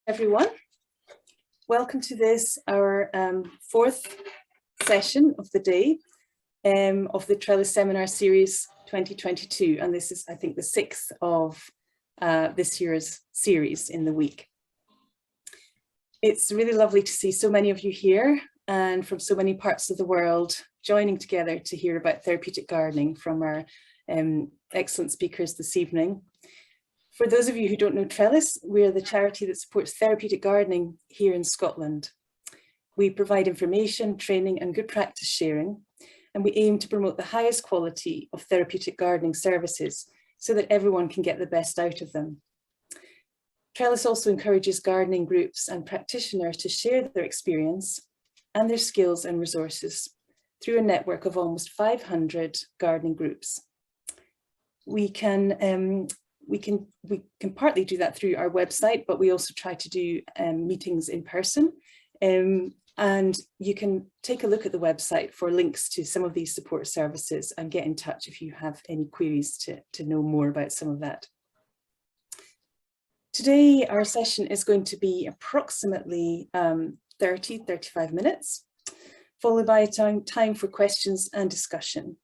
Everyone, welcome to this, our fourth session of the day of the Trellis Seminar Series 2022, and this is, I think, the sixth of this year's series in the week. It's really lovely to see so many of you here and from so many parts of the world joining together to hear about therapeutic gardening from our excellent speakers this evening. For those of you who don't know Trellis, we're the charity that supports therapeutic gardening here in Scotland. We provide information, training and good practice sharing, and we aim to promote the highest quality of therapeutic gardening services so that everyone can get the best out of them. Trellis also encourages gardening groups and practitioners to share their experience and their skills and resources through a network of almost 500 gardening groups. We can partly do that through our website, but we also try to do meetings in person. And you can take a look at the website for links to some of these support services and get in touch if you have any queries to know more about some of that. Today, our session is going to be approximately 30-35 minutes, followed by a time for questions and discussion.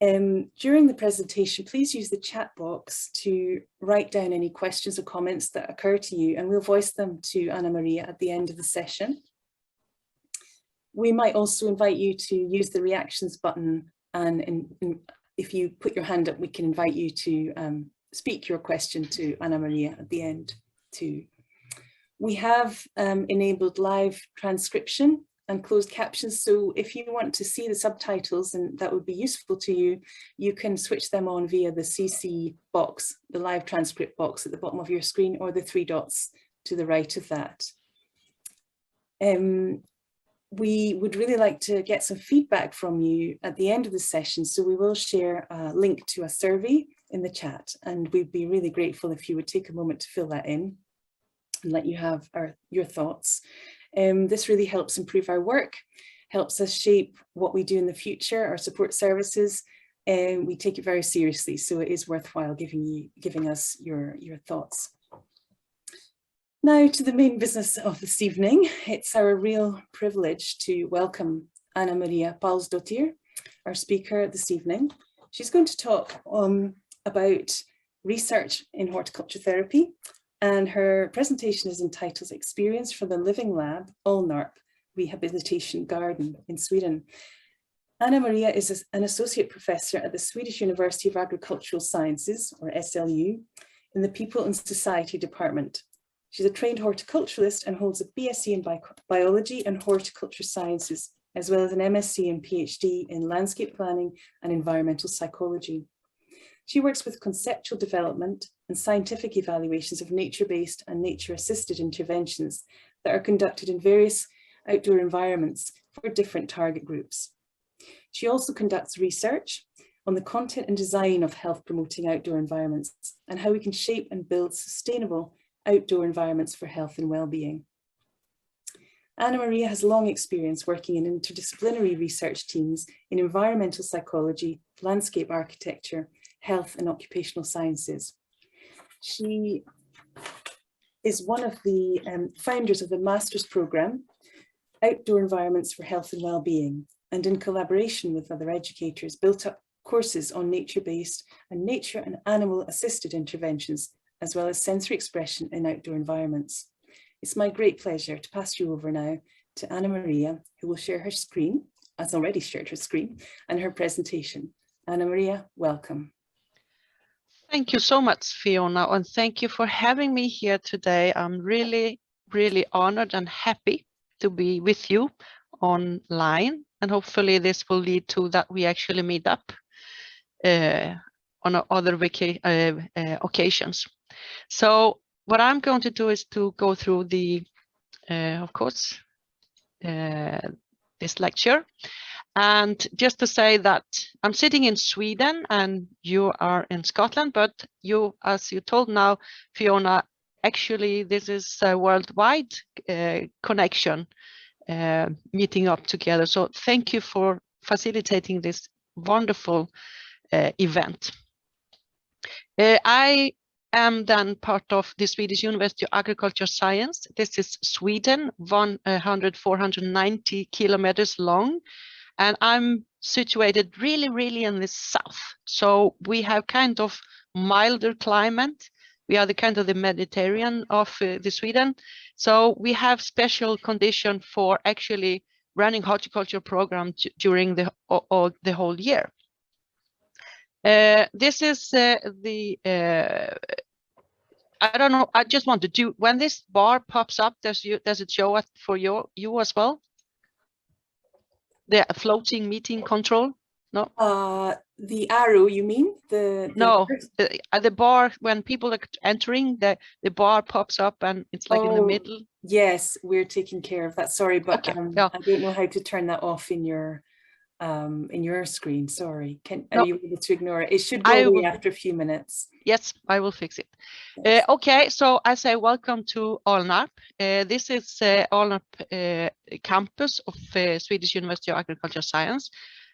During the presentation, please use the chat box to write down any questions or comments that occur to you, and we'll voice them to Anna Maria at the end of the session. We might also invite you to use the reactions button, and if you put your hand up, we can invite you to speak your question to Anna Maria at the end too. We have enabled live transcription and closed captions, so if you want to see the subtitles and that would be useful to you, you can switch them on via the CC box, the live transcript box at the bottom of your screen, or the three dots to the right of that. We would really like to get some feedback from you at the end of the session, so we will share a link to a survey in the chat, and we'd be really grateful if you would take a moment to fill that in and let you have your thoughts. This really helps improve our work, helps us shape what we do in the future, our support services, and we take it very seriously, so it is worthwhile giving us your thoughts. Now to the main business of this evening. It's our real privilege to welcome Anna María Pálsdóttir, our speaker this evening. She's going to talk about research in horticulture therapy, and her presentation is entitled Experience from the Living Lab, Alnarp Rehabilitation Garden in Sweden. Anna Maria is an associate professor at the Swedish University of Agricultural Sciences, or SLU, in the People and Society department. She's a trained horticulturist and holds a BSc in biology and horticulture sciences, as well as an MSc and PhD in landscape planning and environmental psychology. She works with conceptual development and scientific evaluations of nature-based and nature-assisted interventions that are conducted in various outdoor environments for different target groups. She also conducts research on the content and design of health-promoting outdoor environments and how we can shape and build sustainable outdoor environments for health and well-being. Anna Maria has long experience working in interdisciplinary research teams in environmental psychology, landscape architecture, health and occupational sciences. She is one of the founders of the master's programme, Outdoor Environments for Health and Wellbeing, and in collaboration with other educators, built up courses on nature-based and nature and animal-assisted interventions, as well as sensory expression in outdoor environments. It's my great pleasure to pass you over now to Anna Maria, who will share her screen, has already shared her screen, and her presentation. Anna Maria, welcome. Thank you so much, Fiona, and thank you for having me here today. I'm really, really honored and happy to be with you online, and hopefully this will lead to that we actually meet up on other occasions. So what I'm going to do is to go through the, of course, this lecture. And just to say that I'm sitting in Sweden and you are in Scotland, but you, as you told now, Fiona, actually this is a worldwide connection, meeting up together. So thank you for facilitating this wonderful event. I am then part of the Swedish University of Agriculture Science. This is Sweden, 490 kilometers long, and I'm situated really in the south. So we have kind of milder climate. We are the kind of the Mediterranean of the Sweden. So we have special condition for actually running horticulture program during the whole year. This is I don't know. I just want to do, when this bar pops up, does it show up for you as well? The floating meeting control? No. The arrow, you mean? No, the bar, when people are entering, the bar pops up and it's like in the middle. Yes, we're taking care of that. Sorry, but okay. Yeah. I don't know how to turn that off in your screen. Sorry. Are you able to ignore it? It should go away after a few minutes. Yes, I will fix it. Yes. Okay, so I say welcome to Alnarp. This is Alnarp campus of Swedish University of Agriculture Science,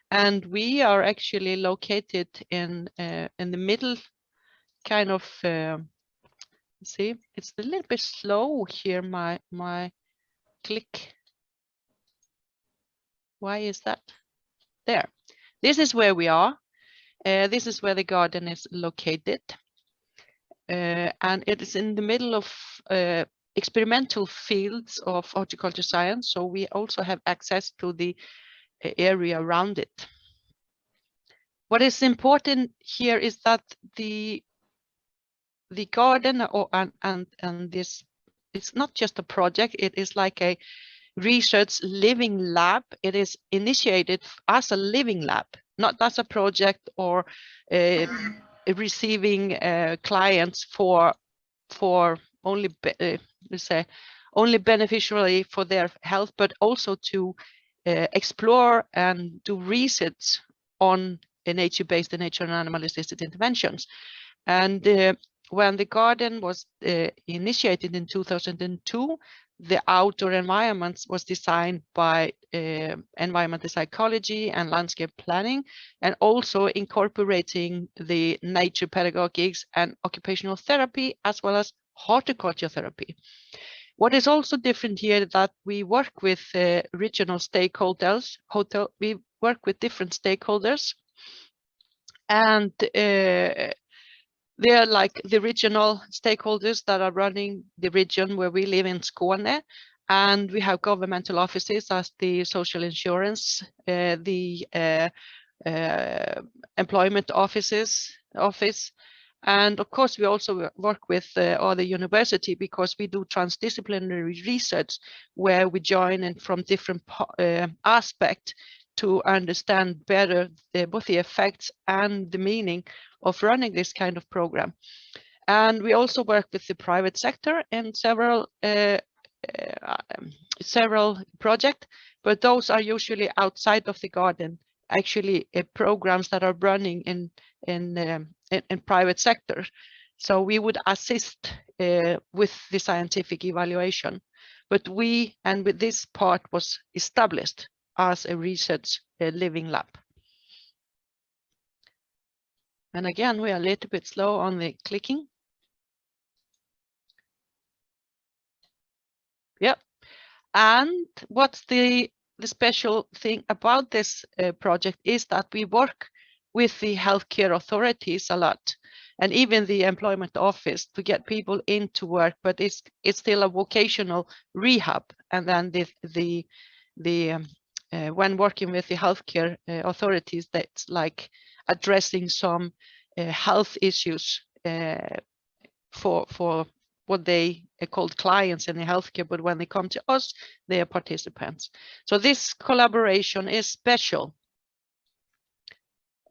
and we are actually located in the middle, kind of. See, it's a little bit slow here. My click. Why is that? There. This is where we are. This is where the garden is located. And it is in the middle of experimental fields of horticulture science. So we also have access to the area around it. What is important here is that the garden and this, it's not just a project, it is like a research living lab. It is initiated as a living lab, not as a project or receiving clients for only only beneficially for their health, but also to explore and do research on nature-based and nature and animal-assisted interventions. And when the garden was initiated in 2002, the outdoor environments was designed by environmental psychology and landscape planning, and also incorporating the nature pedagogics and occupational therapy, as well as horticulture therapy. What is also different here is that we work with regional stakeholders. We work with different stakeholders, and they are like the regional stakeholders that are running the region where we live in Skåne, and we have governmental offices as the social insurance, the employment office, and of course we also work with other university, because we do transdisciplinary research where we join in from different aspects to understand better both the effects and the meaning of running this kind of program. And we also work with the private sector in several projects, but those are usually outside of the garden, actually programs that are running in private sector. So we would assist with the scientific evaluation, but with this part was established as a research living lab. And again, we are a little bit slow on the clicking. Yep. And what's the special thing about this project is that we work with the healthcare authorities a lot, and even the employment office, to get people into work, but it's still a vocational rehab. And then when working with the healthcare authorities, that's like addressing some health issues for what they are called clients in the healthcare, but when they come to us, they are participants. So this collaboration is special.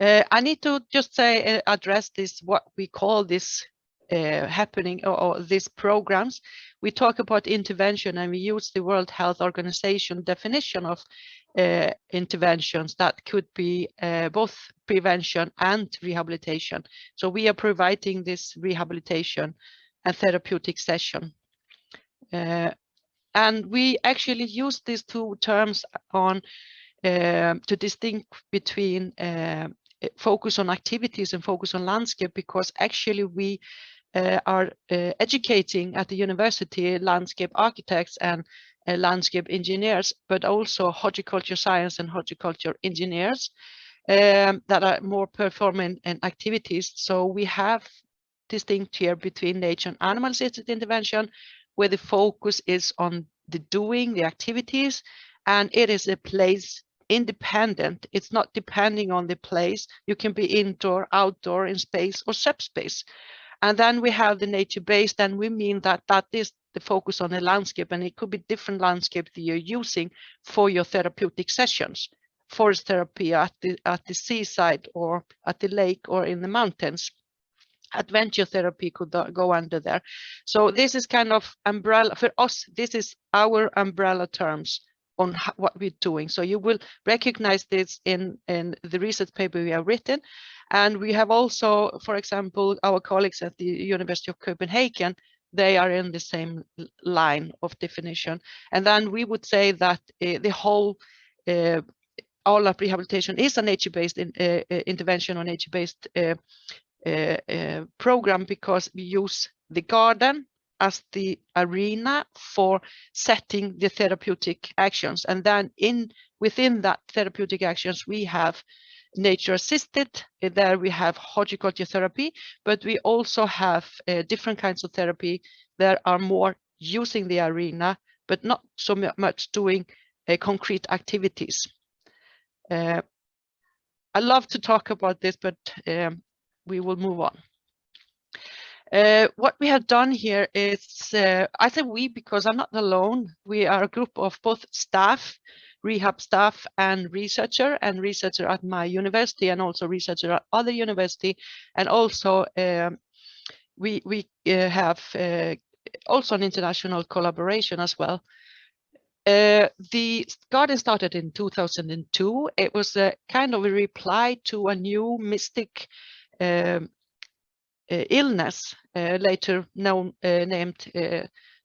I need to just say, address this, what we call this happening, or these programs. We talk about intervention, and we use the World Health Organization definition of interventions that could be both prevention and rehabilitation. So we are providing this rehabilitation and therapeutic session. And we actually use these two terms on to distinguish between focus on activities and focus on landscape, because actually we are educating at the university landscape architects and landscape engineers, but also horticulture science and horticulture engineers that are more performing in activities. So we have distinct here between nature and animal-assisted intervention, where the focus is on the doing, the activities, and it is a place independent. It's not depending on the place. You can be indoor, outdoor, in space or subspace. And then we have the nature-based, and we mean that that is the focus on the landscape, and it could be different landscape that you're using for your therapeutic sessions. Forest therapy at the seaside or at the lake or in the mountains. Adventure therapy could go under there. So this is kind of umbrella for us. This is our umbrella terms on what we're doing. So you will recognize this in the research paper we have written. And we have also, for example, our colleagues at the University of Copenhagen, they are in the same line of definition. And then we would say that the whole Alnarp Rehabilitation is a nature-based intervention or nature-based program, because we use the garden as the arena for setting the therapeutic actions. And then within that therapeutic actions, we have nature assisted, there we have horticulture therapy, but we also have different kinds of therapy that are more using the arena, but not so much doing concrete activities. I love to talk about this, but we will move on. What we have done here is, I say we because I'm not alone. We are a group of both staff, rehab staff, and researcher at my university, and also researcher at other university, and also we have also an international collaboration as well. The garden started in 2002. It was a kind of a reply to a new mystic illness, later known named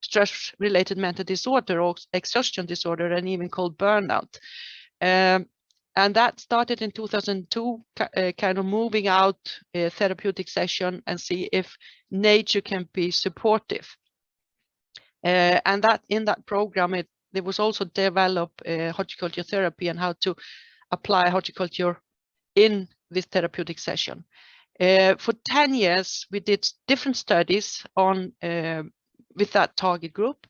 stress-related mental disorder or exhaustion disorder, and even called burnout. And that started in 2002, kind of moving out a therapeutic session and see if nature can be supportive. And that in that program, there was also developed horticulture therapy and how to apply horticulture in this therapeutic session. For 10 years, we did different studies on with that target group.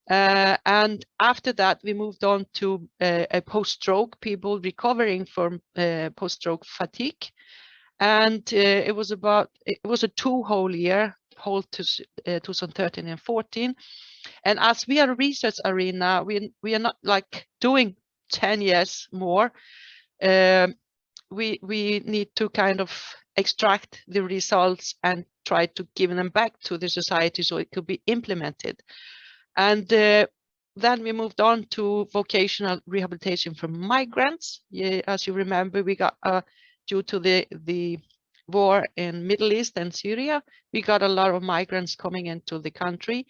And after that, we moved on to a post-stroke, people recovering from post-stroke fatigue. And it was a 2 whole year, whole to 2013 and 14. And as we are a research arena, we are not like doing 10 years more. We need to kind of extract the results and try to give them back to the society so it could be implemented. And then we moved on to vocational rehabilitation for migrants. Yeah, as you remember, we got due to the war in Middle East and Syria, we got a lot of migrants coming into the country,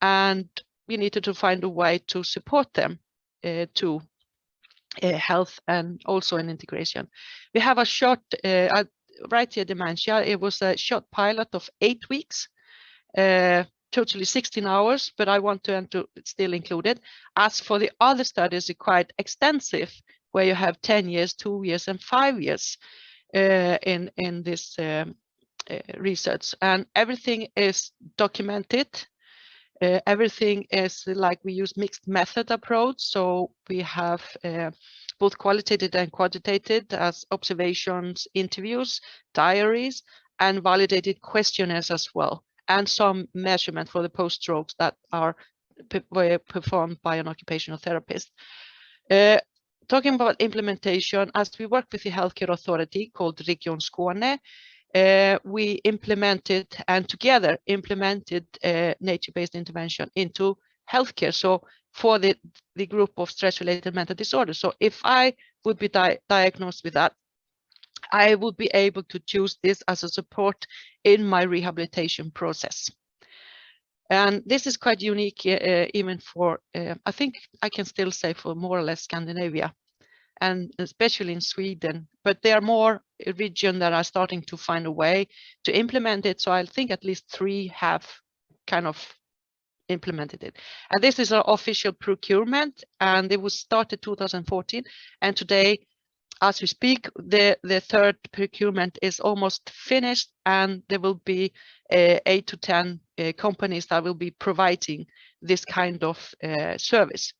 and we needed to find a way to support them to health and also in integration. We have a short right here, dementia. It was a short pilot of 8 weeks, totally 16 hours, but I want to still include it. As for the other studies, are quite extensive, where you have 10 years, 2 years, and 5 years in this research, and everything is documented. Everything is like we use mixed method approach, so we have both qualitative and quantitative as observations, interviews, diaries, and validated questionnaires as well, and some measurement for the post-strokes that are performed by an occupational therapist. Talking about implementation, as we work with the healthcare authority called Region Skåne, we implemented and together implemented nature-based intervention into healthcare. So for the group of stress-related mental disorders. So if I would be diagnosed with that, I would be able to choose this as a support in my rehabilitation process. And this is quite unique even for, I think I can still say for more or less Scandinavia. and especially in Sweden, but there are more regions that are starting to find a way to implement it. So I think at least 3 have kind of implemented it. And this is our official procurement, and it was started 2014. And today, as we speak, the 3rd procurement is almost finished, and there will be 8 to 10 companies that will be providing this kind of service.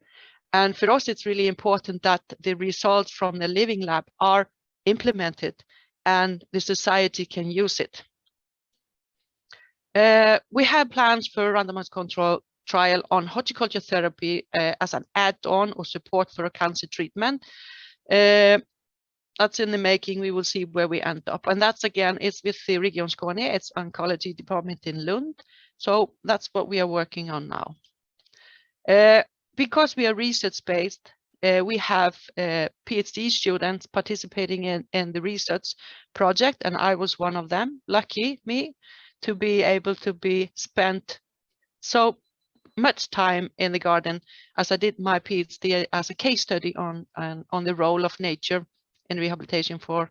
And for us, it's really important that the results from the Living Lab are implemented and the society can use it. We have plans for a randomized control trial on horticulture therapy as an add-on or support for a cancer treatment. That's in the making. We will see where we end up. And that's, again, it's with the Region Skåne, it's oncology department in Lund. So that's what we are working on now. Because we are research-based, we have PhD students participating in the research project, and I was one of them. Lucky me to be able to be spent so much time in the garden, as I did my PhD as a case study on the role of nature in rehabilitation for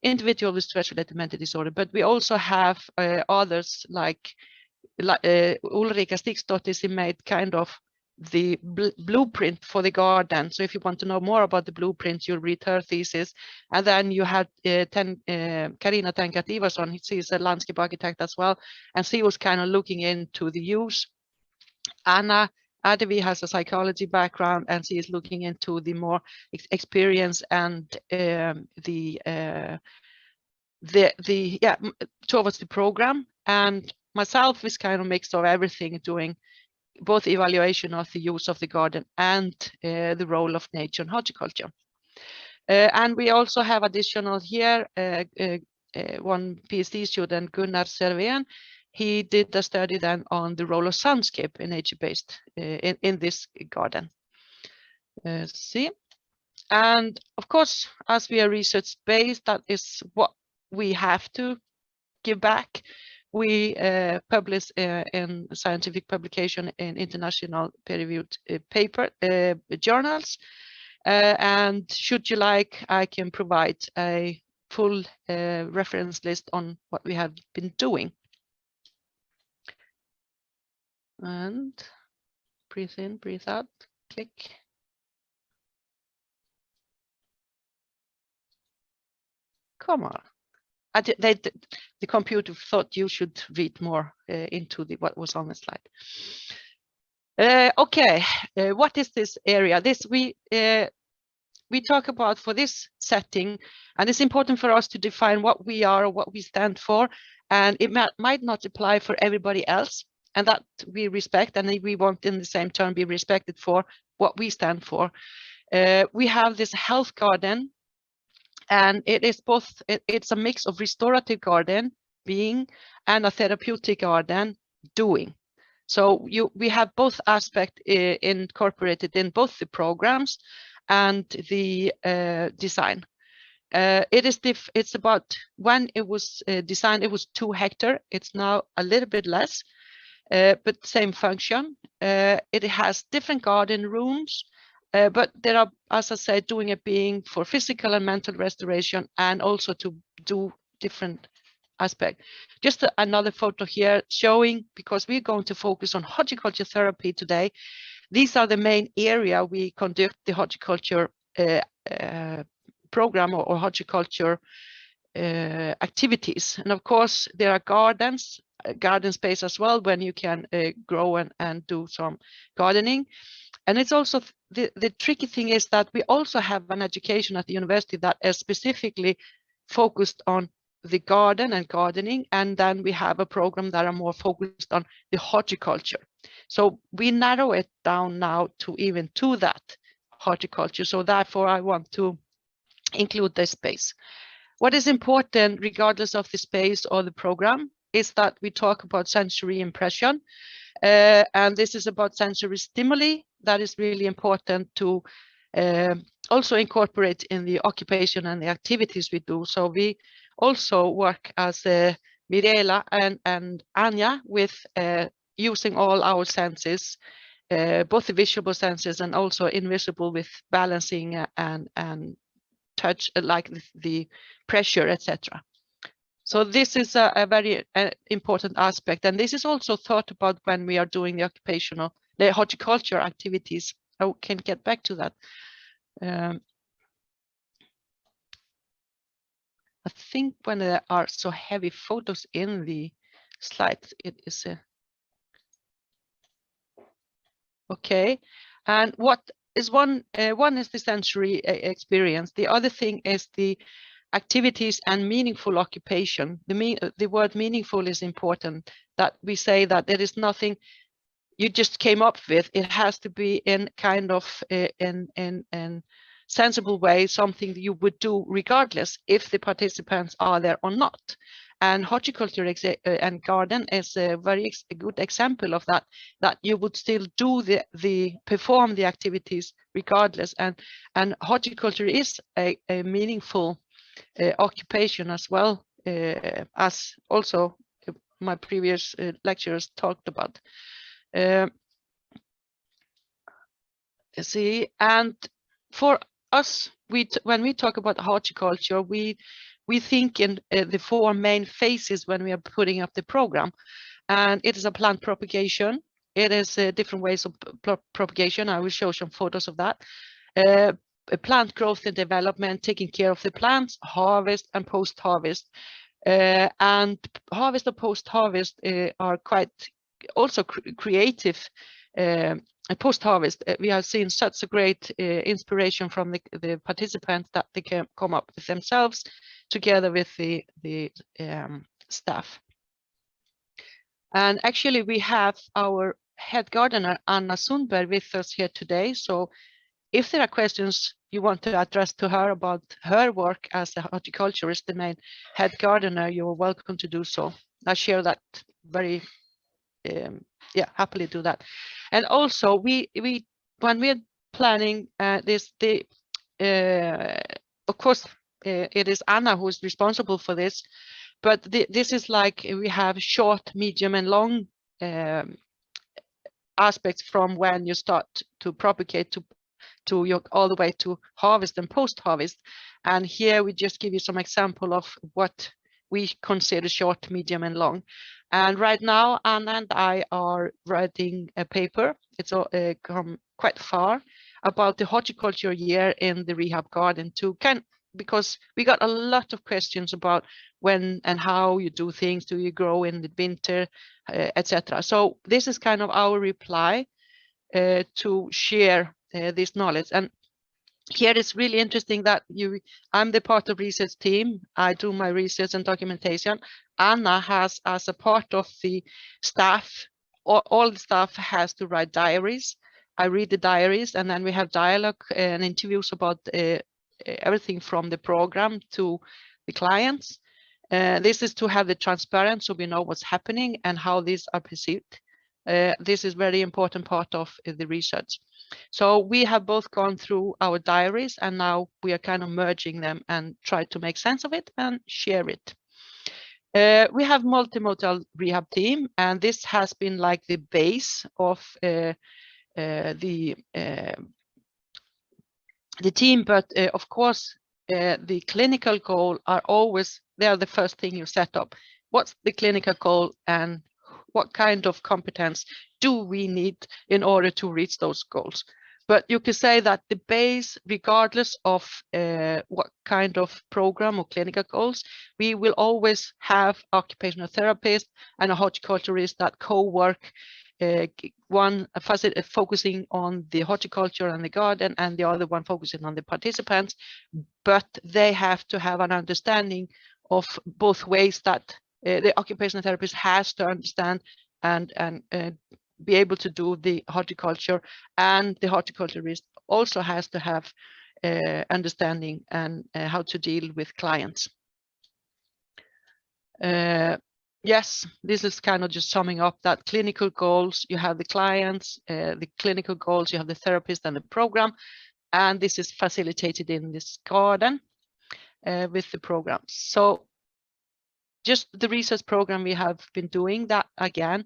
individuals with stress-related mental disorder. But we also have others like Ulrika Stigsdottir. She made kind of the blueprint for the garden. So if you want to know more about the blueprint, you'll read her thesis. And then you had Carina Tenkat Ivarsson. She's a landscape architect as well, and she was kind of looking into the use. Anna Adevi has a psychology background, and she is looking into the more experience and towards the program. And myself is kind of mix of everything, doing both evaluation of the use of the garden and the role of nature and horticulture. And we also have additional here, one PhD student, Gunnar Serven. He did a study then on the role of soundscape in nature-based in this garden. See, and of course, as we are research-based, that is what we have to give back. We publish in scientific publication in international peer-reviewed paper journals. And should you like, I can provide a full reference list on what we have been doing. And breathe in, breathe out, click. Come on. The computer thought you should read more into what was on the slide. Okay, what is this area? This we talk about for this setting, and it's important for us to define what we are or what we stand for, and it might not apply for everybody else, and that we respect, and we want in the same turn be respected for what we stand for. We have this health garden, and it is both, it's a mix of restorative garden, being, and a therapeutic garden, doing. So we have both aspects incorporated in both the programs and the design. It's about, when it was designed, it was 2 hectares. It's now a little bit less, but same function. It has different garden rooms, but there are, as I said, doing a being for physical and mental restoration, and also to do different aspect. Just another photo here showing, because we're going to focus on horticulture therapy today. These are the main area we conduct the horticulture program or horticulture activities. And of course, there are garden space as well, when you can grow and do some gardening. And it's also the tricky thing is that we also have an education at the university that is specifically focused on the garden and gardening, and then we have a program that are more focused on the horticulture. So we narrow it down now to even to that horticulture. So therefore I want to include this space. What is important, regardless of the space or the program, is that we talk about sensory impression. And this is about sensory stimuli. That is really important to also incorporate in the occupation and the activities we do. So we also work as Mirela and Anja with using all our senses, both the visual senses and also invisible, with balancing and touch, like the pressure, etc. So this is a very important aspect, and this is also thought about when we are doing the horticulture activities. I can get back to that. I think when there are so heavy photos in the slides, it is okay. And what is one is the sensory experience. The other thing is the activities and meaningful occupation. The word meaningful is important, that we say that there is nothing you just came up with. It has to be in kind of in sensible way, something that you would do regardless if the participants are there or not. And horticulture and garden is a very good example of that, that you would still do perform the activities regardless. And horticulture is a meaningful occupation as well, as also my previous lecturers talked about. See, and for us, when we talk about horticulture, we think in the 4 main phases when we are putting up the program, and it is a plant propagation. It is different ways of propagation. I will show some photos of that. Plant growth and development, taking care of the plants, harvest and post-harvest. And harvest or post-harvest are quite also creative. Post-harvest, we have seen such a great inspiration from the participants that they can come up with themselves together with the staff. And actually we have our head gardener Anna Sundberg with us here today. So if there are questions you want to address to her about her work as a horticulturist, the main head gardener, you're welcome to do so. I share that very happily do that. And also we when we're planning this, of course it is Anna who is responsible for this, but this is like we have short, medium and long aspects from when you start to propagate to your all the way to harvest and post-harvest. And here we just give you some example of what we consider short, medium and long. And right now Anna and I are writing a paper, it's come quite far, about the horticulture year in the rehab garden because we got a lot of questions about when and how you do things. Do you grow in the winter, etc. So this is kind of our reply to share this knowledge. And here it's really interesting that I'm the part of research team. I do my research and documentation. Anna has, as a part of the staff, all the staff has to write diaries. I read the diaries, and then we have dialogue and interviews about everything from the program to the clients. This is to have the transparency, so we know what's happening and how these are perceived. This is very important part of the research. So we have both gone through our diaries, and now we are kind of merging them and try to make sense of it and share it. We have multimodal rehab team, and this has been like the base of the team, but of course the clinical goal are always, they are the first thing you set up. What's the clinical goal and what kind of competence do we need in order to reach those goals? But you could say that the base, regardless of what kind of program or clinical goals, we will always have occupational therapist and a horticulturist that co-work, one focusing on the horticulture and the garden, and the other one focusing on the participants. But they have to have an understanding of both ways, that the occupational therapist has to understand and be able to do the horticulture, and the horticulturist also has to have understanding and how to deal with clients. Yes, this is kind of just summing up that clinical goals, you have the clients, the clinical goals, you have the therapist and the program, and this is facilitated in this garden with the programs. So just the research program we have been doing that, again,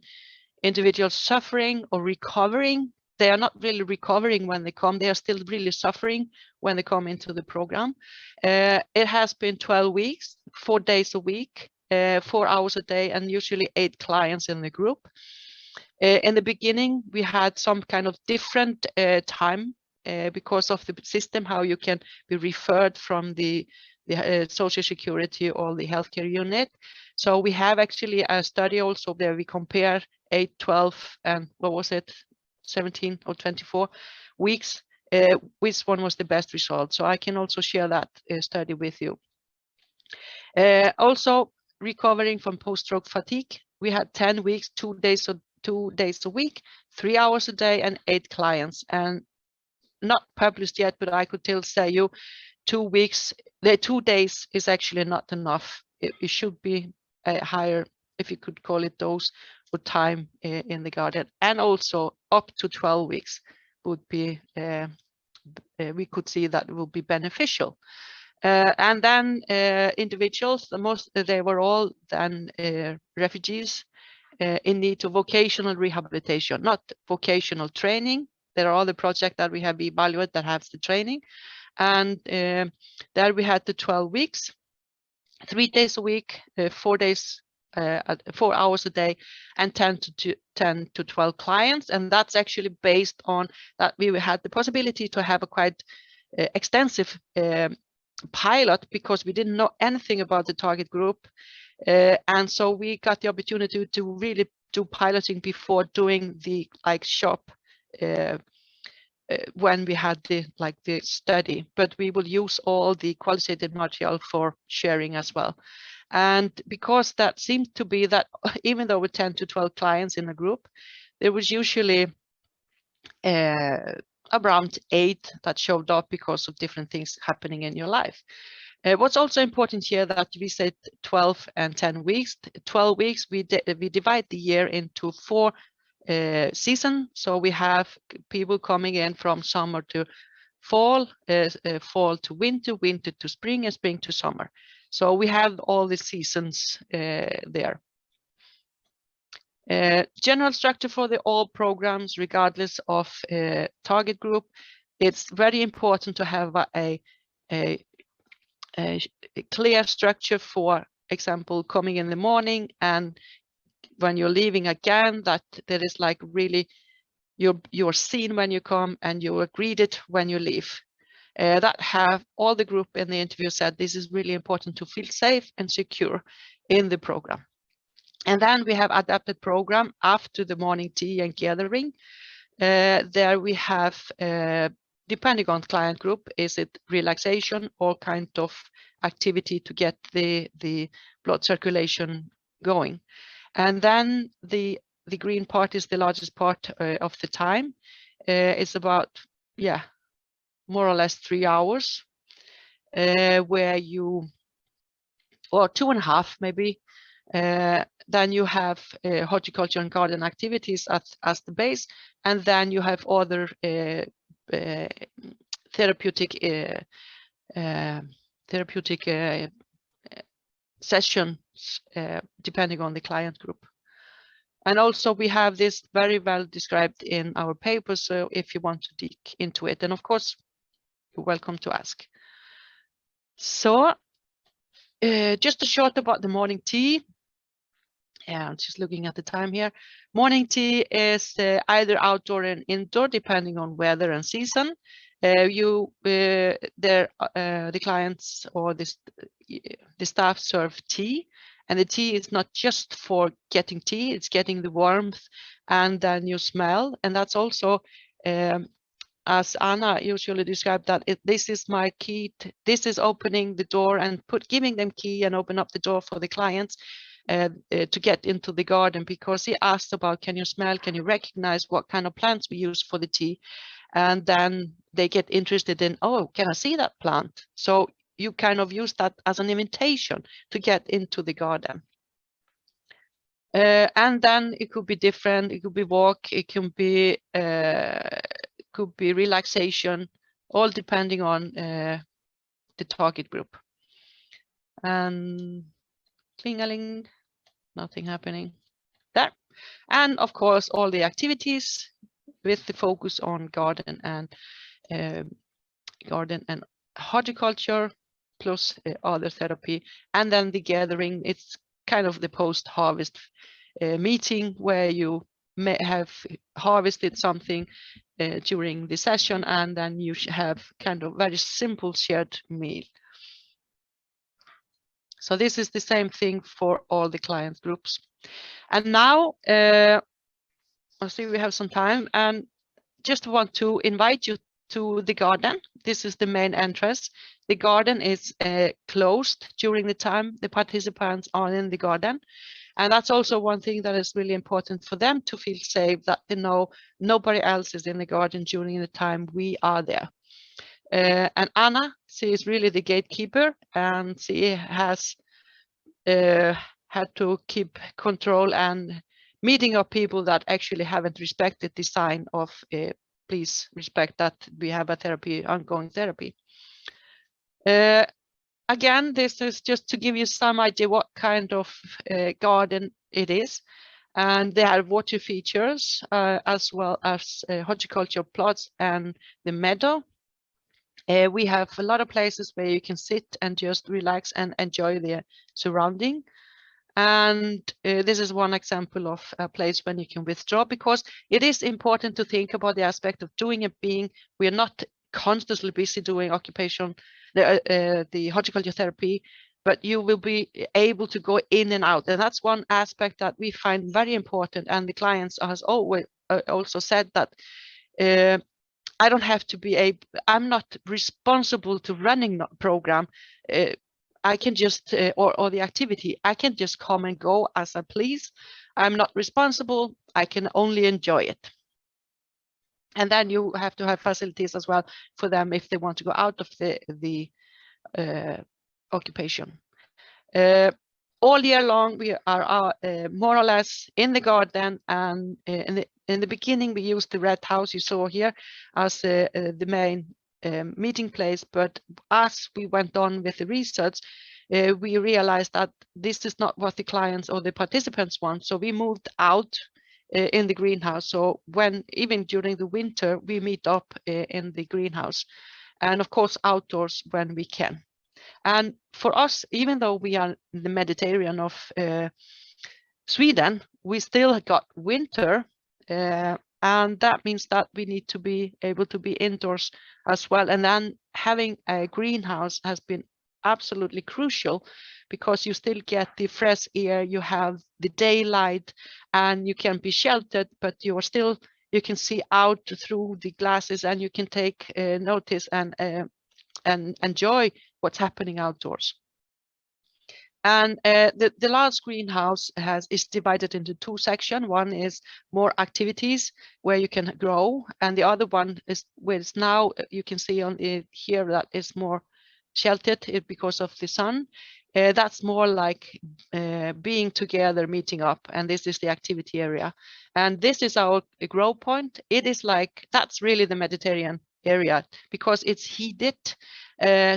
individuals suffering or recovering they are not really recovering when they come. They are still really suffering when they come into the program. It has been 12 weeks, 4 days a week, 4 hours a day, and usually 8 clients in the group. In the beginning, we had some kind of different time because of the system, how you can be referred from the Social Security or the healthcare unit. So we have actually a study also there we compare 8, 12, and what was it, 17 or 24 weeks, which one was the best result. So I can also share that study with you. Also recovering from post-stroke fatigue, we had 10 weeks, 2 days a week, 3 hours a day, and 8 clients. And not published yet, but I could still say you 2 weeks, the 2 days is actually not enough. It should be a higher, if you could call it those, or time in the garden, and also up to 12 weeks would be, we could see that will be beneficial. And then individuals, they were all then refugees in need of vocational rehabilitation, not vocational training. There are other projects that we have evaluated that have the training. And there we had the 12 weeks, 3 days a week, 4 days, 4 hours a day, and 10 to 12 clients. And that's actually based on that we had the possibility to have a quite extensive pilot, because we didn't know anything about the target group. And so we got the opportunity to really do piloting before doing the shop when we had the study, but we will use all the qualitative material for sharing as well. And because that seemed to be that even though with 10 to 12 clients in a group, there was usually around 8 that showed up because of different things happening in your life. What's also important here that we said 12 and 10 weeks. 12 weeks, we divide the year into 4 seasons. So we have people coming in from summer to fall, fall to winter, winter to spring, and spring to summer. So we have all the seasons there. General structure for all programs, regardless of target group. It's very important to have a clear structure, for example, coming in the morning, and when you're leaving again, that there is really you're seen when you come and you are greeted when you leave. That have all the group in the interview said this is really important to feel safe and secure in the program. And then we have adapted program after the morning tea and gathering. There we have, depending on client group, is it relaxation or kind of activity to get the blood circulation going. And then the green part is the largest part of the time. It's about, more or less 3 hours, where you, or 2.5 maybe. Then you have horticulture and garden activities as the base, and then you have other therapeutic sessions depending on the client group. And also we have this very well described in our paper, so if you want to dig into it, and of course you're welcome to ask. So just a short about the morning tea. I'm just looking at the time here. Morning tea is either outdoor and indoor, depending on weather and season. The clients or the staff serve tea, and the tea is not just for getting tea; it's getting the warmth, and then you smell, and that's also, as Anna usually described, that this is my key. This is opening the door and giving them key and open up the door for the clients. To get into the garden, because he asked about, can you smell, can you recognize what kind of plants we use for the tea? And then they get interested in, oh, can I see that plant? So you kind of use that as an invitation to get into the garden. And then it could be different. It could be walk, it can be relaxation, all depending on the target group. And klingeling. Nothing happening there. And of course, all the activities with the focus on garden and horticulture plus other therapy. And then the gathering, it's kind of the post-harvest meeting where you may have harvested something during the session, and then you have kind of very simple shared meal. So this is the same thing for all the client groups. And now I see we have some time, and just want to invite you to the garden. This is the main entrance. The garden is closed during the time the participants are in the garden. And that's also one thing that is really important for them to feel safe, that they know nobody else is in the garden during the time we are there. And Anna, she is really the gatekeeper, and she has had to keep control and meeting up people that actually haven't respected the sign of please respect that we have a therapy, ongoing therapy. Again, this is just to give you some idea what kind of garden it is. And they have water features as well as horticulture plots and the meadow. We have a lot of places where you can sit and just relax and enjoy the surrounding. And this is one example of a place when you can withdraw, because it is important to think about the aspect of doing a being. We are not constantly busy doing occupation, the horticulture therapy, but you will be able to go in and out. And that's one aspect that we find very important. And the clients has always also said that I don't have to be I'm not responsible to running the program. I can just, or the activity, I can just come and go as I please. I'm not responsible. I can only enjoy it. And then you have to have facilities as well for them if they want to go out of the occupation. All year long, we are more or less in the garden, and in the beginning, we used the red house you saw here as the main meeting place. But as we went on with the research, we realized that this is not what the clients or the participants want. So we moved out in the greenhouse. So even during the winter, we meet up in the greenhouse, and of course outdoors when we can. And for us, even though we are in the Mediterranean of Sweden, we still got winter. And that means that we need to be able to be indoors as well. And then having a greenhouse has been absolutely crucial, because you still get the fresh air, you have the daylight, and you can be sheltered, but you can see out through the glasses, and you can take notice and enjoy what's happening outdoors. And the large greenhouse is divided into two sections. One is more activities where you can grow, and the other one is where it's now you can see on it here that is more sheltered because of the sun. That's more like being together, meeting up, and this is the activity area. And this is our grow point. It is like, that's really the Mediterranean area, because it's heated,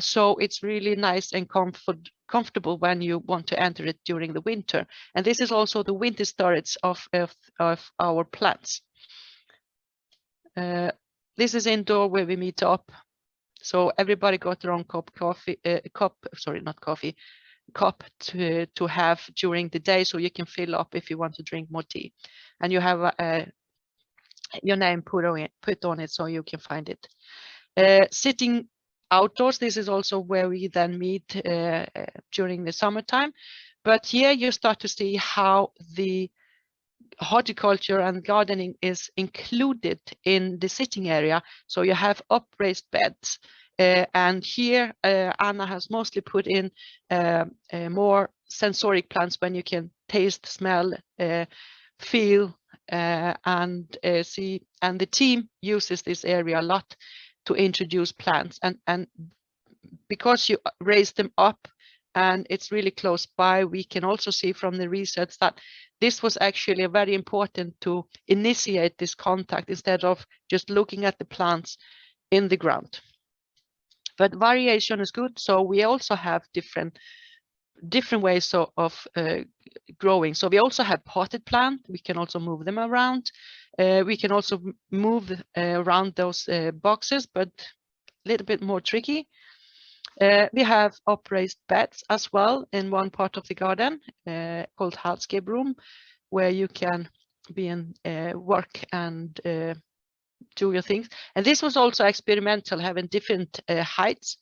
so it's really nice and comfortable when you want to enter it during the winter. And this is also the winter storage of our plants. This is indoor where we meet up. So everybody got their own cup to have during the day, so you can fill up if you want to drink more tea, and you have your name put on it so you can find it. Sitting outdoors, this is also where we then meet during the summertime. But here you start to see how the horticulture and gardening is included in the sitting area. So you have upraised beds. And here Anna has mostly put in more sensoric plants when you can taste, smell, feel, and see. And the team uses this area a lot to introduce plants. And because you raise them up and it's really close by, we can also see from the research that this was actually very important to initiate this contact instead of just looking at the plants in the ground. But variation is good, so we also have different different ways of growing. So we also have potted plant. We can also move them around. We can also move around those boxes, but a little bit more tricky. We have upraised beds as well in one part of the garden called Hardscape Room, where you can be in work and do your things. And this was also experimental, having different heights.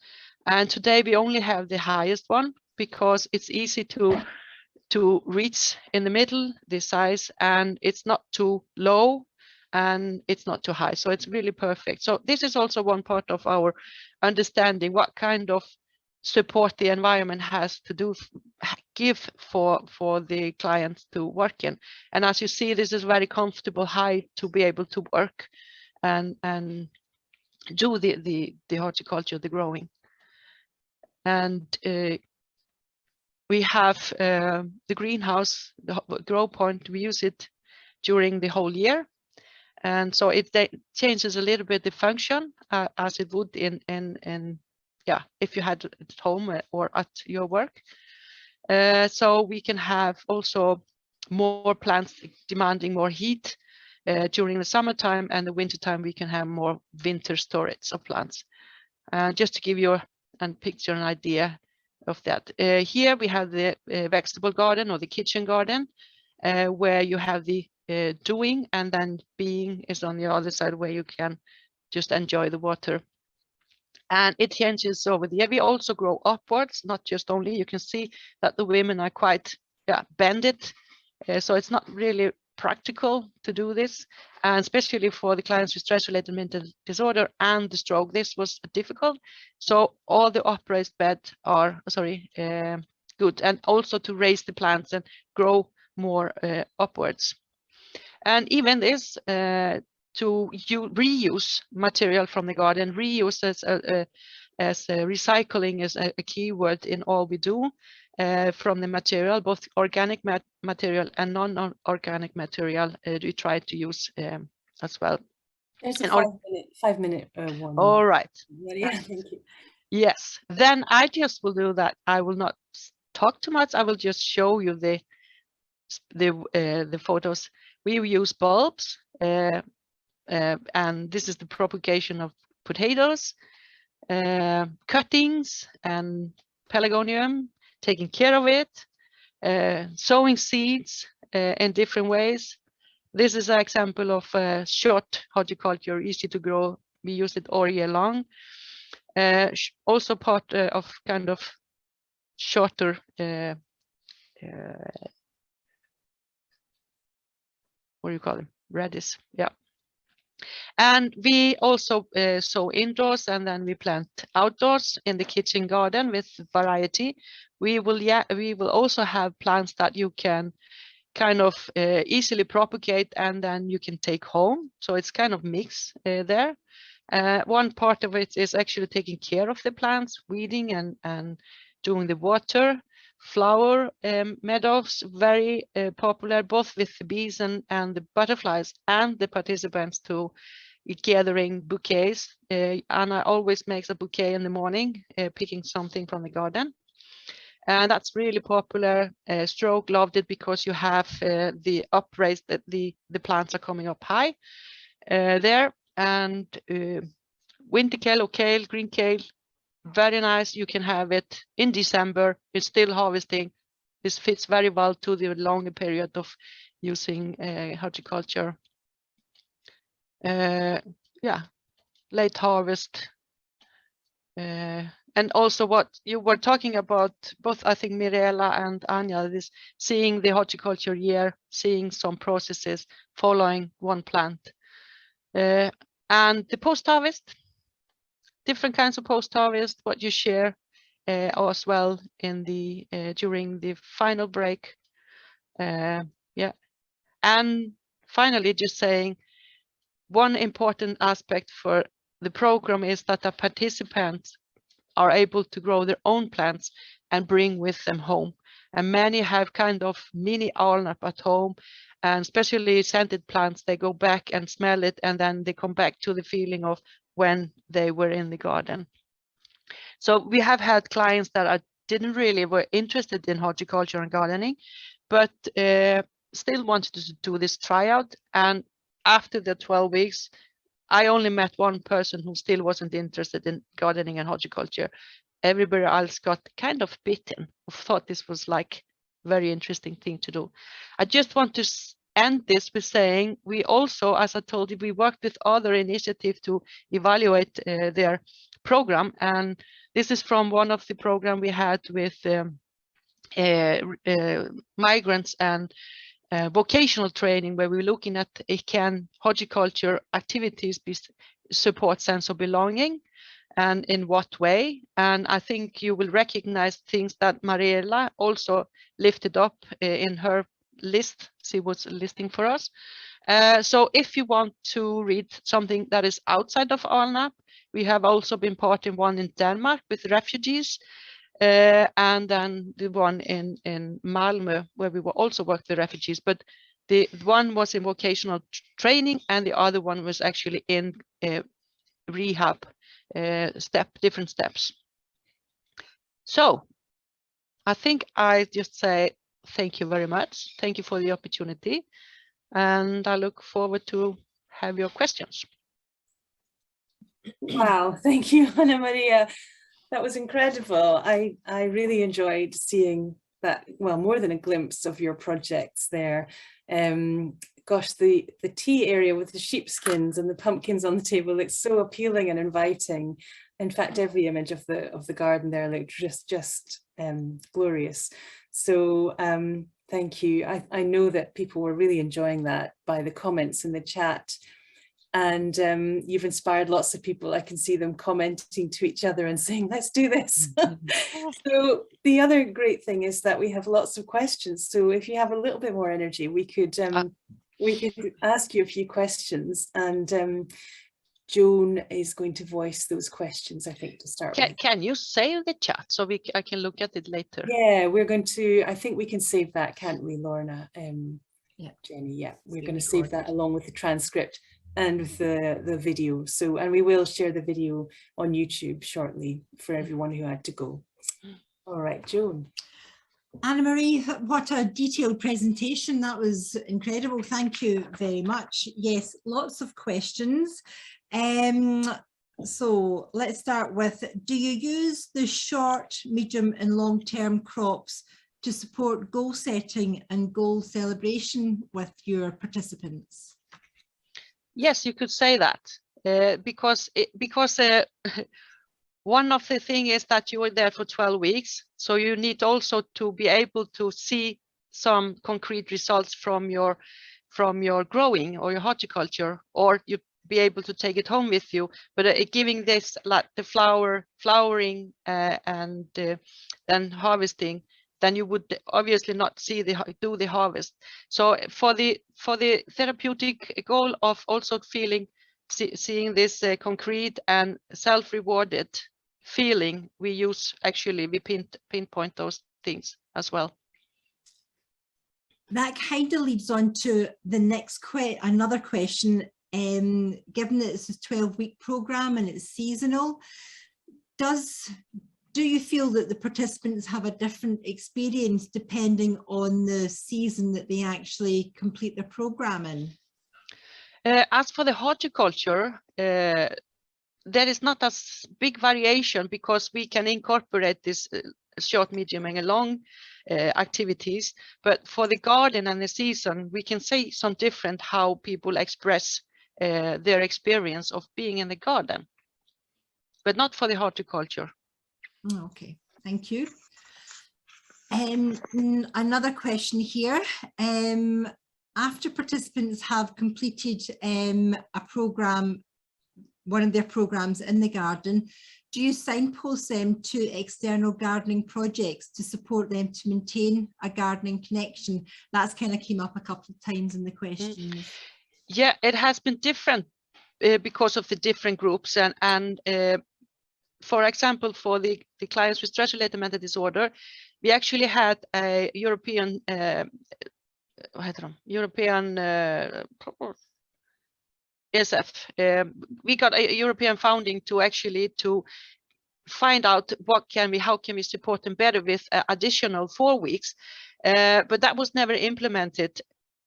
And today we only have the highest one because it's easy to reach in the middle, the size, and it's not too low and it's not too high. So it's really perfect. So this is also one part of our understanding what kind of support the environment has to give for the clients to work in. And as you see, this is very comfortable height to be able to work and do the horticulture, the growing. And we have the greenhouse, the grow point. We use it during the whole year, and so it changes a little bit the function as it would in if you had it at home or at your work. So we can have also more plants demanding more heat during the summertime, and the wintertime we can have more winter storage of plants. Just to give you a picture, an idea of that. Here we have the vegetable garden or the kitchen garden, where you have the doing, and then being is on the other side where you can just enjoy the water. And it changes over the year. We also grow upwards, not just only. You can see that the women are quite bended, so it's not really practical to do this, and especially for the clients with stress-related mental disorder and the stroke, this was difficult. So all the upraised beds are good, and also to raise the plants and grow more upwards. And even this to reuse material from the garden. Reuse as recycling is a key word in all we do. From the material, both organic material and non-organic material, we try to use as well. There's a 5-minute one. All right. Yeah, thank you. Yes, then I just will do that. I will not talk too much. I will just show you the photos. We use bulbs, and this is the propagation of potatoes, cuttings, and pelargonium. Taking care of it, sowing seeds in different ways. This is an example of short horticulture, easy to grow. We use it all year long. Also part of kind of shorter what do you call them? Radish, yeah. And we also sow indoors, and then we plant outdoors in the kitchen garden with variety. We will also have plants that you can kind of easily propagate, and then you can take home. So it's kind of mix there. One part of it is actually taking care of the plants, weeding and doing the water. Flower meadows, very popular both with the bees and the butterflies and the participants to gathering bouquets. Anna always makes a bouquet in the morning, picking something from the garden. And that's really popular. Stroke loved it because you have the upraised, the plants are coming up high there. And winter kale or kale, green kale, very nice. You can have it in December. It's still harvesting. This fits very well to the longer period of using horticulture. Yeah, late harvest. And also what you were talking about, both I think Mirella and Anja, is seeing the horticulture year, seeing some processes, following one plant. And the post-harvest, different kinds of post-harvest, what you share as well in the during the final break. Yeah, and finally, just saying one important aspect for the program is that the participants are able to grow their own plants and bring with them home. And many have kind of mini Alnarp at home, and especially scented plants, they go back and smell it, and then they come back to the feeling of when they were in the garden. So we have had clients that are didn't really were interested in horticulture and gardening, but still wanted to do this tryout. And after the 12 weeks, I only met one person who still wasn't interested in gardening and horticulture. Everybody else got kind of bitten, who thought this was like very interesting thing to do. I just want to end this with saying we also, as I told you, we worked with other initiatives to evaluate their program. And this is from one of the program we had with migrants and vocational training, where we're looking at can horticulture activities support sense of belonging, and in what way. And I think you will recognize things that Mariella also lifted up in her list. She was listing for us. So if you want to read something that is outside of Alnarp, we have also been part in one in Denmark with refugees, and then the one in Malmö, where we also worked with refugees. But the one was in vocational training, and the other one was actually in rehab, different steps. So I think I just say thank you very much. Thank you for the opportunity, and I look forward to have your questions. Wow, thank you, Anna Maria. That was incredible. I really enjoyed seeing that, well, more than a glimpse of your projects there. Gosh, the tea area with the sheepskins and the pumpkins on the table, it's so appealing and inviting. In fact, every image of the garden there looked just glorious. So thank you. I know that people were really enjoying that by the comments in the chat. And you've inspired lots of people. I can see them commenting to each other and saying, let's do this. So the other great thing is that we have lots of questions. So if you have a little bit more energy, we could ask you a few questions, and Joan is going to voice those questions, I think, to start with. Can you save the chat so I can look at it later? Yeah, we're going to, I think we can save that, can't we, Lorna? Yeah, Jenny, yeah, we're going to save that along with the transcript and with the video. So, and we will share the video on YouTube shortly for everyone who had to go. All right, Joan. Anna-Marie, what a detailed presentation. That was incredible. Thank you very much. Yes, lots of questions. So let's start with, do you use the short, medium and long-term crops to support goal setting and goal celebration with your participants? Yes, you could say that, because one of the things is that you were there for 12 weeks. So you need also to be able to see some concrete results from your growing or your horticulture, or you be able to take it home with you. But giving this, like the flowering and then harvesting, then you would obviously not see do the harvest. So for the therapeutic goal of also seeing this concrete and self-rewarded feeling, we pinpoint those things as well. That kind of leads on to the next another question. Given that it's a 12-week program and it's seasonal, do you feel that the participants have a different experience depending on the season that they actually complete their program in? As for the horticulture, there is not as big variation, because we can incorporate this short, medium and long activities. But for the garden and the season, we can say some different how people express their experience of being in the garden, but not for the horticulture. Okay, thank you. Another question here. After participants have completed a program, one of their programs in the garden, do you signpost them to external gardening projects to support them to maintain a gardening connection? That's kind of came up a couple of times in the questions. Yeah, it has been different because of the different groups, and for example, for the clients with stress-related mental disorder, we actually had a European ESF. We got a European funding to find out how can we support them better with additional 4 weeks, but that was never implemented,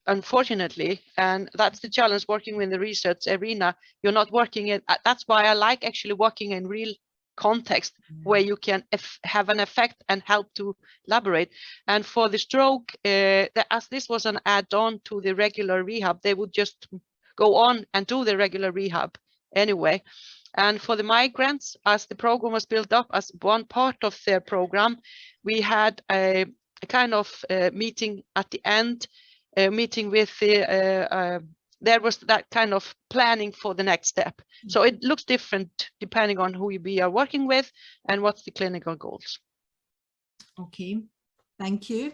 unfortunately. And that's the challenge working in the research arena. You're not working in, that's why I like actually working in real context, where you can have an effect and help to elaborate. And for the stroke, as this was an add-on to the regular rehab, they would just go on and do the regular rehab anyway. And for the migrants, as the program was built up as one part of their program, we had a kind of meeting at the end, meeting with the there was that kind of planning for the next step. So it looks different depending on who we are working with and what's the clinical goals. Okay, thank you.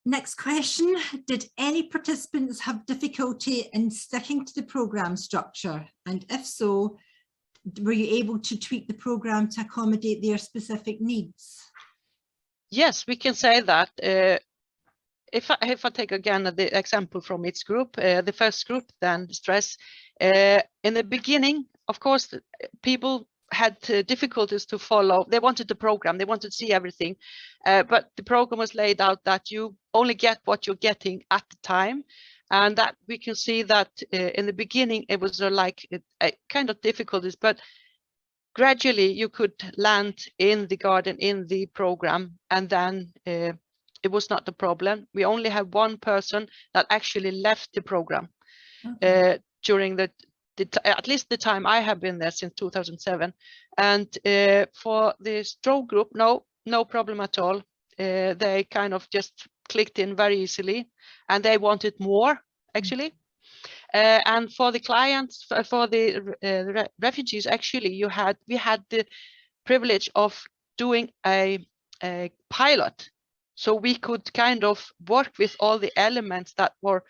Next question, did any participants have difficulty in sticking to the program structure? And if so, were you able to tweak the program to accommodate their specific needs? Yes, we can say that. If I take again the example from its group, the first group, then stress. In the beginning, of course, people had difficulties to follow. They wanted the program, they wanted to see everything, but the program was laid out that you only get what you're getting at the time. And that we can see that in the beginning, it was like a kind of difficulties, but gradually you could land in the garden, in the program, and then it was not a problem. We only have one person that actually left the program during at least the time I have been there, since 2007. And for the stroke group, no problem at all. They kind of just clicked in very easily, and they wanted more actually. And for the clients, for the refugees, actually, we had the privilege of doing a pilot. So we could kind of work with all the elements that were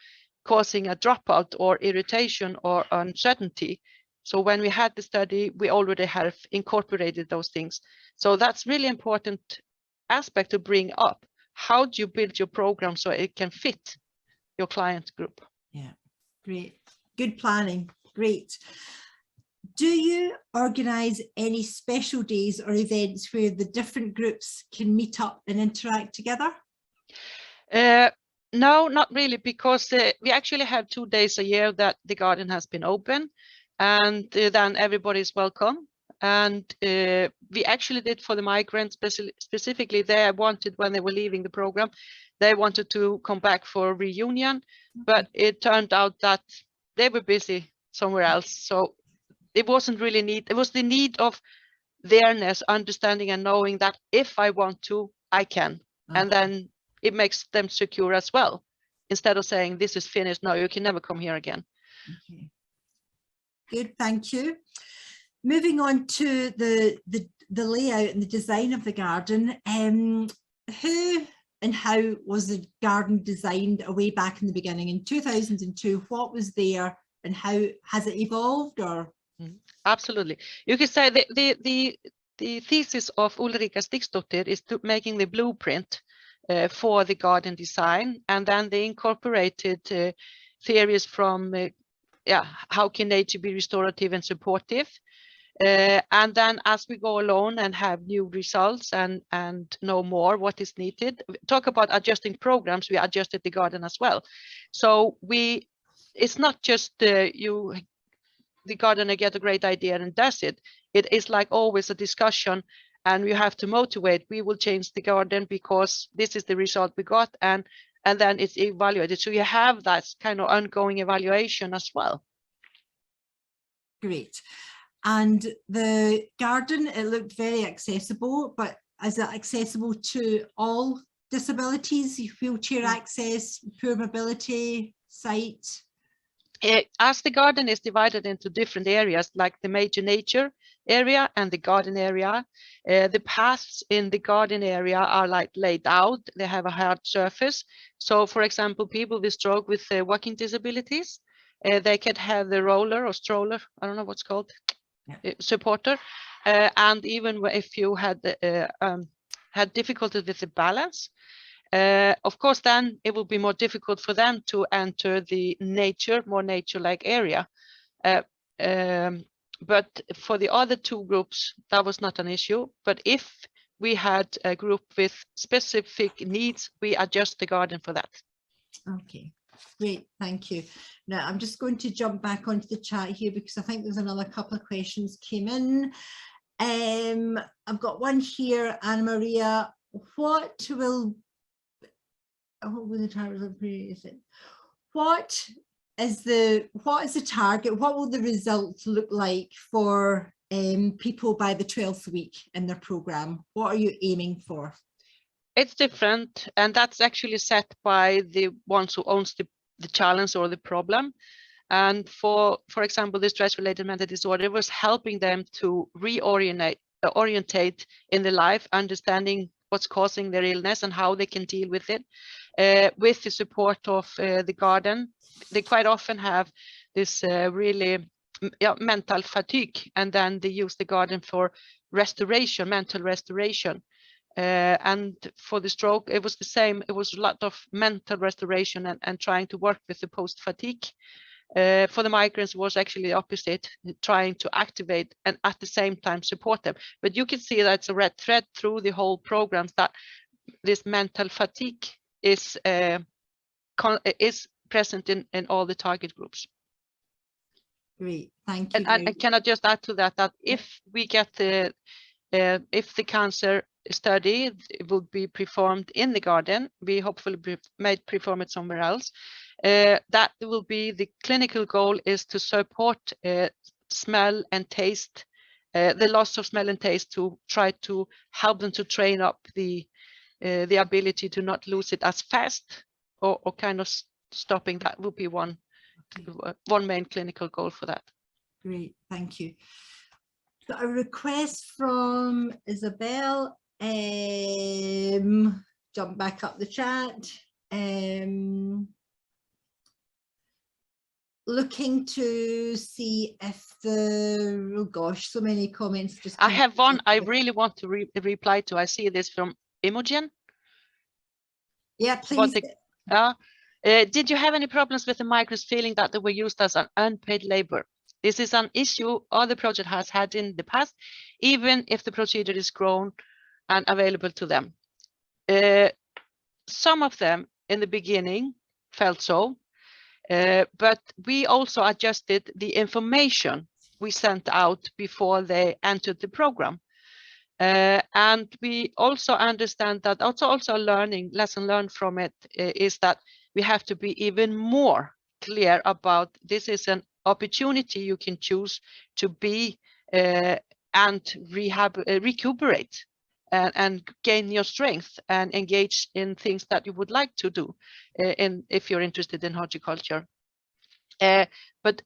causing a dropout or irritation or uncertainty. So when we had the study, we already have incorporated those things. So that's really important aspect to bring up. How do you build your program so it can fit your client group? Yeah, great. Good planning. Great. Do you organise any special days or events where the different groups can meet up and interact together? No, not really, because we actually have 2 days a year that the garden has been open, and then everybody is welcome. And we actually did for the migrants specifically. They wanted, when they were leaving the program, they wanted to come back for a reunion, but it turned out that they were busy somewhere else. So it wasn't really need. It was the need of awareness, understanding, and knowing that if I want to, I can. And then it makes them secure as well. Instead of saying this is finished, no, you can never come here again. Okay. Good, thank you. Moving on to the layout and the design of the garden. Who and how was the garden designed way back in the beginning in 2002? What was there and how has it evolved? Or Absolutely, you could say the thesis of Ulrika Stiggsdottir is to making the blueprint for the garden design, and then they incorporated theories from how can nature be restorative and supportive. And then as we go along and have new results and know more what is needed, talk about adjusting programs, we adjusted the garden as well. So it's not just the gardener get a great idea and does it. It is like always a discussion, and we have to motivate. We will change the garden because this is the result we got, and then it's evaluated. So you have that kind of ongoing evaluation as well. Great. And the garden, it looked very accessible, but is it accessible to all disabilities, wheelchair access, poor mobility, sight? As the garden is divided into different areas, like the major nature area and the garden area, the paths in the garden area are like laid out. They have a hard surface. So, for example, people with stroke with walking disabilities, they could have the roller or stroller, I don't know what's called, supporter. And even if you had difficulties with the balance, of course, then it will be more difficult for them to enter the more nature-like area. But for the other two groups, that was not an issue. But if we had a group with specific needs, we adjust the garden for that. Okay, great, thank you. Now I'm just going to jump back onto the chat here because I think there's another couple of questions came in. I've got one here, Anna Maria. What will the target is it? What is the target? What will the results look like for people by the 12th week in their program? What are you aiming for? It's different, and that's actually set by the ones who owns the challenge or the problem. And for example, the stress-related mental disorder was helping them to orientate in their life, understanding what's causing their illness and how they can deal with it. With the support of the garden, they quite often have this really mental fatigue, and then they use the garden for restoration, mental restoration. And for the stroke, it was the same. It was a lot of mental restoration and trying to work with the post-fatigue. For the migrants was actually the opposite, trying to activate and at the same time support them. But you can see that's a red thread through the whole programs, that this mental fatigue is present in all the target groups. Great, thank you. And can I just add to that, if we get if the cancer study, it will be performed in the garden, we hopefully may perform it somewhere else. That will be the clinical goal, is to support smell and taste, the loss of smell and taste, to try to help them to train up the ability to not lose it as fast, or kind of stopping. That will be one main clinical goal for that. Great, thank you. Got a request from Isabel. Jump back up the chat. Looking to see if the, oh gosh, so many comments. Just I have one I really want to reply to. I see this from Imogen. Yeah, please. Did you have any problems with the migrants feeling that they were used as an unpaid labor? This is an issue other project has had in the past, even if the procedure is grown and available to them. Some of them in the beginning felt so, but we also adjusted the information we sent out before they entered the program. And we also understand that also lesson learned from it is that we have to be even more clear about this is an opportunity you can choose to be and recuperate and gain your strength and engage in things that you would like to do if you're interested in horticulture. But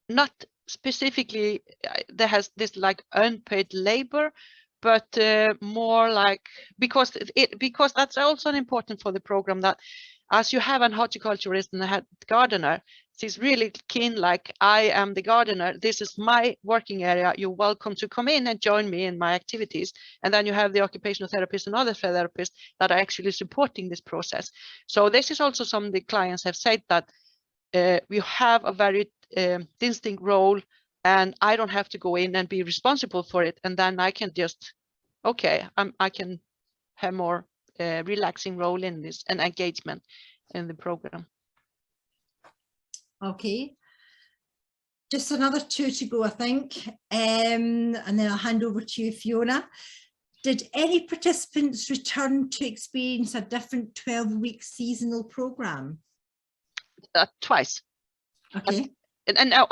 not specifically there has this like unpaid labor, but more like because that's also important for the program, that as you have an horticulturist and a head gardener, she's really keen, like, I am the gardener, this is my working area, you're welcome to come in and join me in my activities. And then you have the occupational therapist and other therapists that are actually supporting this process. So this is also some of the clients have said that we have a very distinct role, and I don't have to go in and be responsible for it, and then I can just, okay, I can have more relaxing role in this and engagement in the program. Okay, just another two to go, I think, and then I'll hand over to you, Fiona. Did any participants return to experience a different 12-week seasonal program? Twice. Okay. And no.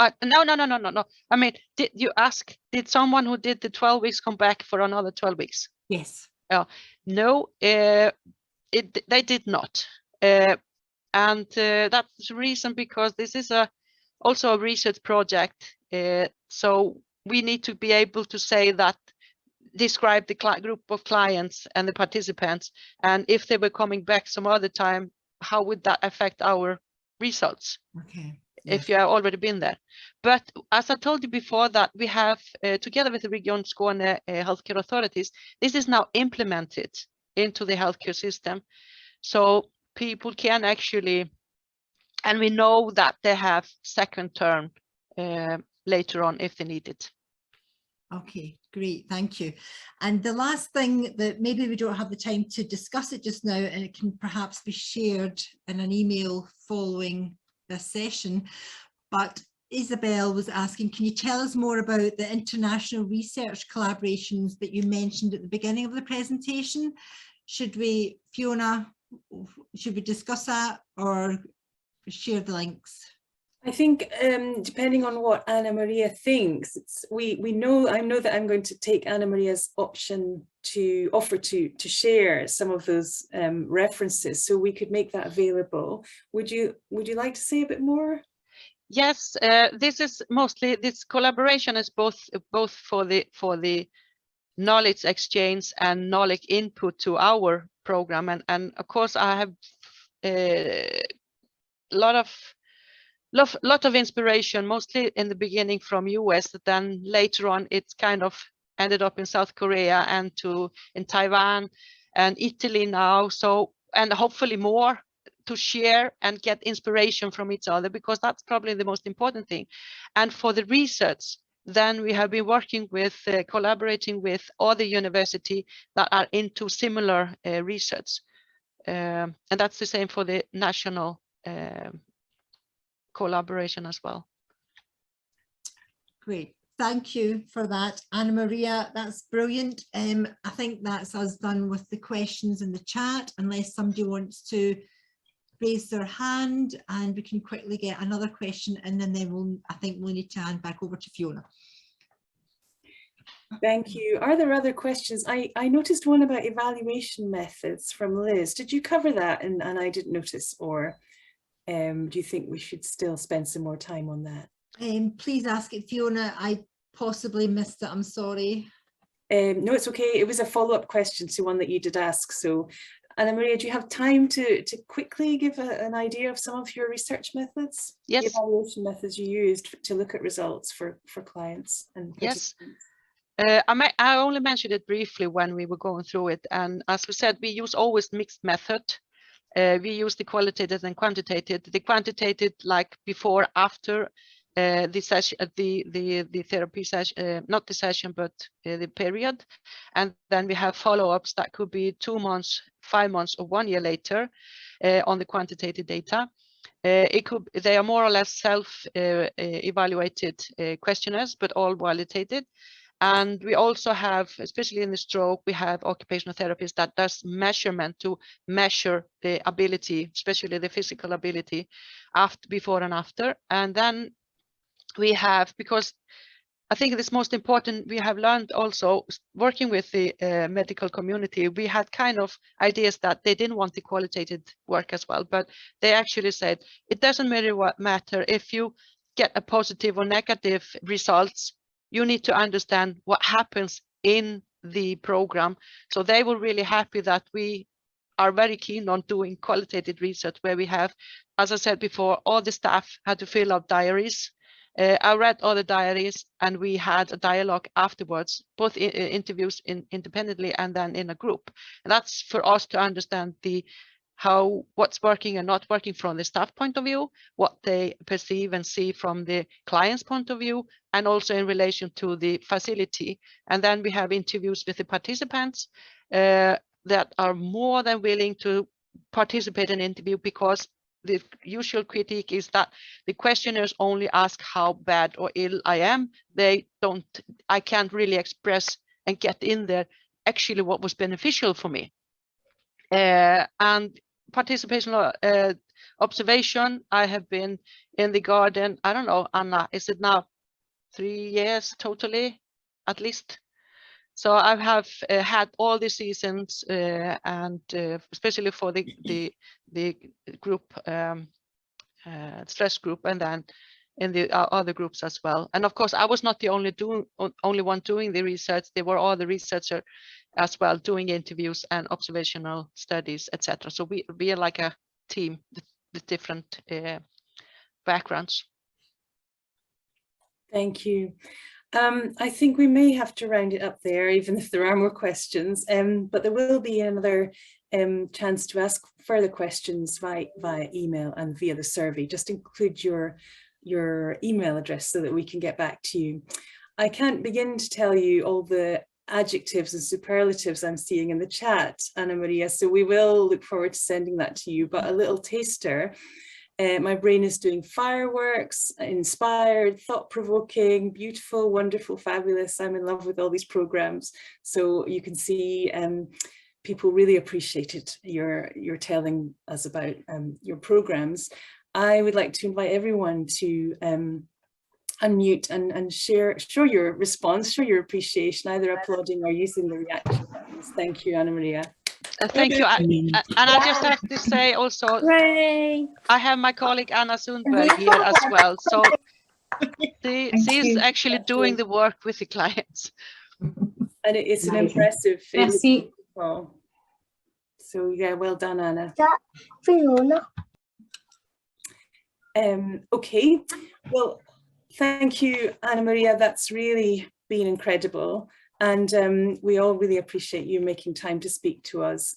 I mean, did you ask, did someone who did the 12 weeks come back for another 12 weeks? Yes. No, they did not. And that's the reason, because this is also a research project. So we need to be able to say that, describe the group of clients and the participants, and if they were coming back some other time, how would that affect our results? Okay. If you have already been there. But as I told you before, that we have together with the Region Skåne healthcare authorities, this is now implemented into the healthcare system, so people can actually, and we know that they have second term later on if they need it. Okay, great, thank you. And the last thing that maybe we don't have the time to discuss it just now, and it can perhaps be shared in an email following this session, but Isabel was asking, can you tell us more about the international research collaborations that you mentioned at the beginning of the presentation? Should we, Fiona, should we discuss that or share the links? I think depending on what Anna Maria thinks, I know that I'm going to take Anna Maria's option to offer to share some of those references, so we could make that available. Would you like to say a bit more? Yes, this is mostly, this collaboration is both for the knowledge exchange and knowledge input to our program, and of course I have a lot of inspiration, mostly in the beginning from US, then later on it's kind of ended up in South Korea and in Taiwan and Italy now, so, and hopefully more to share and get inspiration from each other, because that's probably the most important thing. And for the research, then we have been working with collaborating with other universities that are into similar research, and that's the same for the national collaboration as well. Great, thank you for that, Anna Maria, that's brilliant. I think that's us done with the questions in the chat, unless somebody wants to raise their hand and we can quickly get another question in, and then I think we'll need to hand back over to Fiona. Thank you. Are there other questions? I noticed one about evaluation methods from Liz. Did you cover that and I didn't notice, or do you think we should still spend some more time on that? Please ask it, Fiona. I possibly missed it, I'm sorry. No, it's okay. It was a follow-up question to one that you did ask. So Anna Maria, do you have time to quickly give an idea of some of your research methods? Yes. The evaluation methods you used to look at results for clients and yes. participants? I only mentioned it briefly when we were going through it, and as we said, we use always mixed method. We use the qualitative and quantitative. The quantitative, like before, after the session, the therapy session, not the session, but the period, and then we have follow-ups that could be 2 months, 5 months, or 1 year later on the quantitative data. They are more or less self-evaluated questionnaires, but all validated. And we also have, especially in the stroke, we have occupational therapists that does measurement to measure the ability, especially the physical ability, before and after. And then we have, because I think it's most important, we have learned also working with the medical community, we had kind of ideas that they didn't want the qualitative work as well, but they actually said, it doesn't matter if you get a positive or negative results, you need to understand what happens in the program. So they were really happy that we are very keen on doing qualitative research, where we have, as I said before, all the staff had to fill out diaries. I read all the diaries, and we had a dialogue afterwards, both interviews independently and then in a group. And that's for us to understand what's working and not working from the staff point of view, what they perceive and see from the client's point of view, and also in relation to the facility. And then we have interviews with the participants that are more than willing to participate in an interview, because the usual critique is that the questionnaires only ask how bad or ill I am. I can't really express and get in there actually what was beneficial for me. And participational observation, I have been in the garden, I don't know, Anna, is it now 3 years totally, at least? So I have had all the seasons, and especially for the group, stress group, and then in the other groups as well. And of course, I was not the only one doing the research. There were other researchers as well doing interviews and observational studies, etc. So we are like a team with different backgrounds. Thank you. I think we may have to round it up there, even if there are more questions, but there will be another chance to ask further questions via email and via the survey. Just include your your email address so that we can get back to you. I can't begin to tell you all the adjectives and superlatives I'm seeing in the chat, Anna Maria, so we will look forward to sending that to you, but a little taster. My brain is doing fireworks, inspired, thought-provoking, beautiful, wonderful, fabulous. I'm in love with all these programs. So you can see people really appreciated your telling us about your programs. I would like to invite everyone to unmute and show your response, show your appreciation, either applauding or using the reaction buttons. Thank you, Anna Maria. Thank you. And I just have to say also, I have my colleague Anna Sundberg here as well. So she's actually doing the work with the clients. And it's an impressive well. So yeah, well done, Anna. Okay, well, thank you, Anna Maria. That's really been incredible. And we all really appreciate you making time to speak to us.